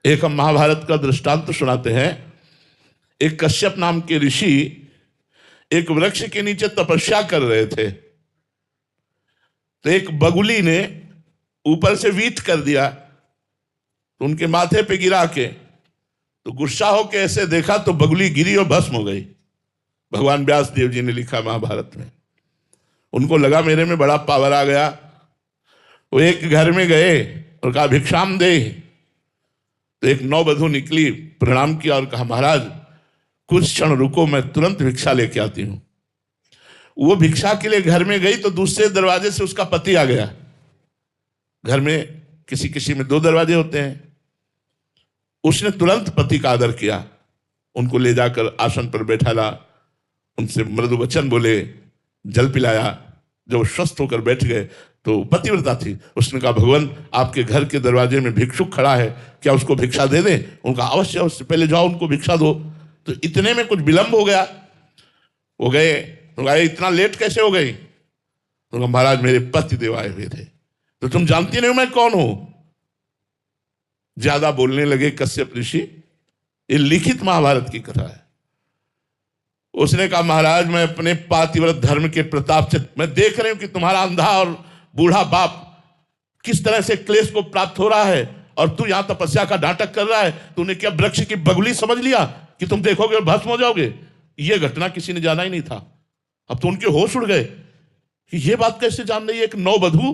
एक हम महाभारत का दृष्टांत सुनाते हैं। एक कश्यप नाम के ऋषि एक वृक्ष के नीचे तपस्या कर रहे थे, तो एक बगुली ने ऊपर से वीत कर दिया, तो उनके माथे पे गिरा के, तो गुस्सा होके ऐसे देखा तो बगुली गिरी और भस्म हो गई। भगवान व्यास देव जी ने लिखा महाभारत में। उनको लगा मेरे में बड़ा पावर आ गया। वो एक घर में गए और कहा भिक्षाम दे। तो एक नौवधू निकली, प्रणाम किया और कहा महाराज कुछ क्षण रुको, मैं तुरंत भिक्षा लेके आती हूं। वो भिक्षा के लिए घर में गई तो दूसरे दरवाजे से उसका पति आ गया। घर में किसी किसी में 2 दरवाजे होते हैं। उसने तुरंत पति का आदर किया, उनको ले जाकर आसन पर बैठाला, उनसे मृदु वचन बोले, जल पिलाया। जब स्वस्थ होकर बैठ गए तो पतिव्रता थी, उसने कहा भगवान आपके घर के दरवाजे में भिक्षुक खड़ा है, क्या उसको भिक्षा दे दें? उनका अवश्य अवश्य, पहले जाओ उनको भिक्षा दो। तो इतने में कुछ विलंब हो गया। वो गए, इतना लेट कैसे हो गई? तो महाराज मेरे पति देव आए हुए थे। तो तुम जानती नहीं मैं कौन हूं? ज्यादा बोलने लगे कश्यप ऋषि। ये लिखित महाभारत की कथा है। उसने कहा महाराज मैं अपने पातिव्रत धर्म के प्रताप से मैं देख रही हूं कि तुम्हारा अंधा और बूढ़ा बाप किस तरह से क्लेश को प्राप्त हो रहा है, और तू यहां तपस्या का नाटक कर रहा है। तूने क्या वृक्ष की बगुली समझ लिया कि तुम देखोगे और भस्म हो जाओगे? यह घटना किसी ने जाना ही नहीं था। अब तो उनके होश उड़ गए कि यह बात कैसे जान रही है एक नौवधू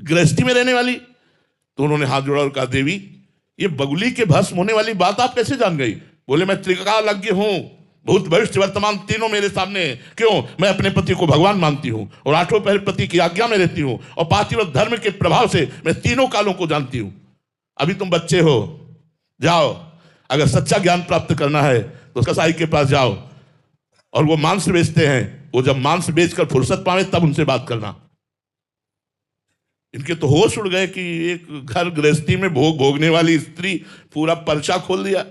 गृहस्थी में रहने वाली। तो उन्होंने हाथ जोड़ा और कहा देवी ये बगुली के भस्म होने वाली बात आप कैसे जान गई? बोले मैं त्रिकालज्ञ हूं, भूत भविष्य वर्तमान तीनों मेरे सामने। क्यों? मैं अपने पति को भगवान मानती हूं और 8 पहर पति की आज्ञा में रहती हूं, और पातिव्रत धर्म के प्रभाव से मैं तीनों कालों को जानती हूं। अभी तुम बच्चे हो, जाओ अगर सच्चा ज्ञान प्राप्त करना है तो कसाई के पास जाओ, और वो मांस बेचते हैं, वो जब मांस बेचकर फुर्सत पावे तब उनसे बात करना। इनके तो होश उड़ गए कि एक घर गृहस्थी में भोग भोगने वाली स्त्री पूरा पर्चा खोल दिया।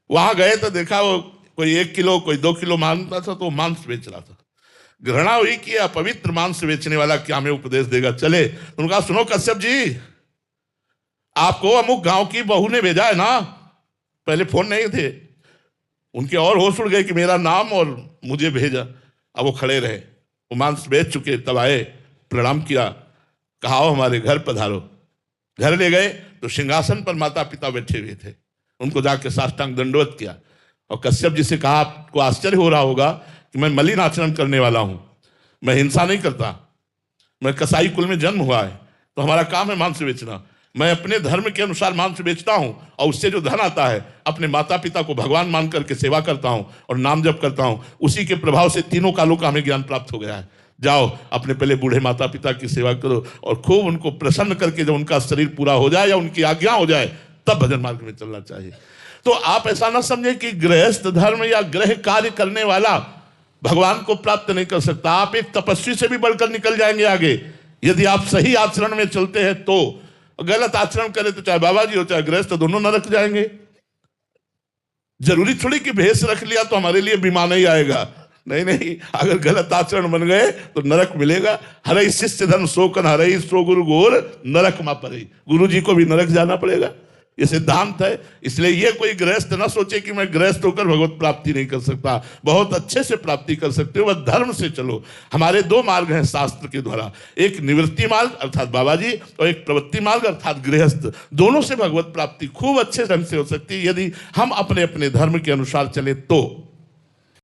वहां गए तो देखा वो कोई 1 किलो कोई 2 किलो मांगता था, तो मांस बेच रहा था। घृणा हुई कि अपवित्र मांस बेचने वाला क्या हमें उपदेश देगा। चले उनका सुनो कश्यप जी, आपको अमुक गांव की बहू ने भेजा है ना। पहले फोन नहीं थे, उनके और होश उड़ गए कि मेरा नाम और मुझे भेजा। अब वो खड़े रहे, वो मांस बेच चुके, तब आए, प्रणाम किया, कहा हमारे घर पधारो। घर ले गए तो सिंहासन पर माता पिता बैठे हुए थे। उनको जाके साष्टांग दंडवत किया और कश्यप जी से कहा आपको आश्चर्य हो रहा होगा कि मैं मलिन आचरण करने वाला हूं, मैं हिंसा नहीं करता, मैं कसाई कुल में जन्म हुआ है, तो हमारा काम है मांस बेचना। मैं अपने धर्म के अनुसार मांस बेचता हूं, और उससे जो धन आता है अपने माता पिता को भगवान मान करके सेवा करता हूं और नाम जप करता हूं। उसी के प्रभाव से तीनों कालों का हमें ज्ञान प्राप्त हो गया है। जाओ अपने पहले बूढ़े माता पिता की सेवा करो, और खूब उनको प्रसन्न करके जब उनका शरीर पूरा हो जाए या उनकी आज्ञा हो जाए तब भजन मार्ग में चलना चाहिए। तो आप ऐसा ना समझे कि गृहस्थ धर्म या गृह कार्य करने वाला भगवान को प्राप्त नहीं कर सकता। आप एक तपस्वी से भी बढ़कर निकल जाएंगे आगे, यदि आप सही आचरण में चलते हैं तो। गलत आचरण करें तो चाहे बाबा जी हो चाहे गृहस्थ, दोनों नरक जाएंगे। जरूरी थोड़ी कि भेष रख लिया तो हमारे लिए विमान ही आएगा। नहीं नहीं, अगर गलत आचरण बन गए तो नरक मिलेगा। हरे शिष्य धन शोकन हरे सो गुरु गोर नरक मा पड़े। गुरु जी को भी नरक जाना पड़ेगा, ये सिद्धांत है। इसलिए ये कोई गृहस्थ ना सोचे कि मैं गृहस्थ होकर भगवत प्राप्ति नहीं कर सकता। बहुत अच्छे से प्राप्ति कर सकते हो, वह धर्म से चलो। हमारे 2 मार्ग हैं शास्त्र के द्वारा, एक निवृत्ति मार्ग अर्थात बाबा जी, और एक प्रवृत्ति मार्ग अर्थात गृहस्थ। दोनों से भगवत प्राप्ति खूब अच्छे ढंग से हो सकती है यदि हम अपने अपने धर्म के अनुसार चले तो।